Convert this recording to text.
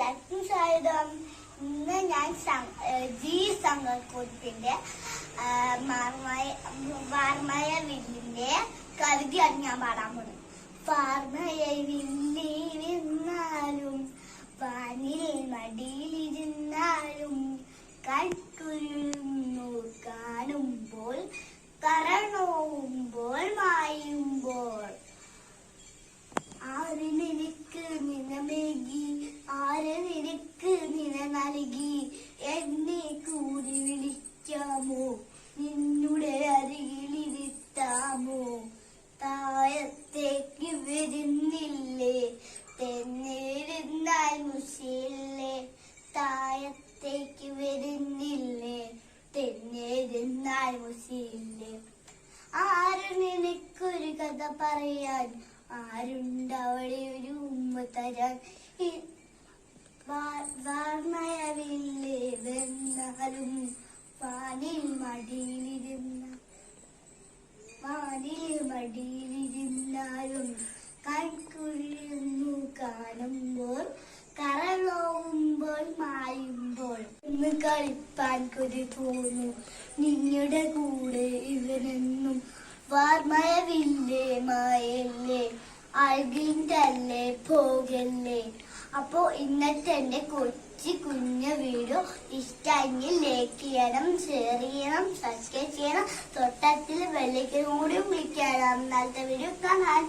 എല്ലാവർക്കും സ്വാഗതം. ഇന്ന് ഞാൻ ജി സംഘക്കുറിപ്പിന്റെ വാർമയ വില്ലിന്റെ കവിതയാണ് ഞാൻ പാടാൻ പോകുന്നത്. വാർമയ വില്ലിരുന്നാലും വാനിൽ മടിയിലിരുന്നാലും കൺകുരുന്നു കാണുമ്പോൾ കരണോവുമ്പോൾ മായുമ്പോൾ ആര് നിനക്ക് നിനമേകി ആര് നിനക്ക് നിന നൽകി എന്നെ കൂടി വിളിക്കാമോ നിന്നുടെ അരികിലിരുത്താമോ താഴത്തേക്ക് വരുന്നില്ലേ തെന്നിരുന്നാൽ മുഷിയില്ലേ താഴത്തേക്ക് വരുന്നില്ലേ തെന്നിരുന്നാൽ മുഷിയില്ലേ ആര് നിനക്കൊരു കഥ പറയാൻ ആരുണ്ടവിടെ ഒരു ഉമ്മ തരാൻ വാർമയവില്ലേ വെന്നാലും വാനിൽ മടിയിലിരുന്നാലും കൺകുഴിയുന്നു കാണുമ്പോൾ കറളോവുമ്പോൾ മായുമ്പോൾ ഇന്ന് കളിപ്പാൻ കൊതി തോന്നു നിങ്ങളുടെ കൂടെ ഇവരെന്നും വാർമയവില്ലേ മായല്ലേ അഴകിൻ്റല്ലേ പോകല്ലേ. അപ്പോ ഇന്നത്തെ എന്റെ കുഞ്ഞു വീഡിയോ ഇഷ്ടമെങ്കിൽ ലൈക്ക് ചെയ്യണം, ഷെയർ ചെയ്യണം, സബ്സ്ക്രൈബ് ചെയ്യണം, തൊട്ടത്തിൽ ബെല്ലൈക്കൺ കൂടി ക്ലിക്ക് ചെയ്യണം. നാളത്തെ വീഡിയോ കാണാൻ.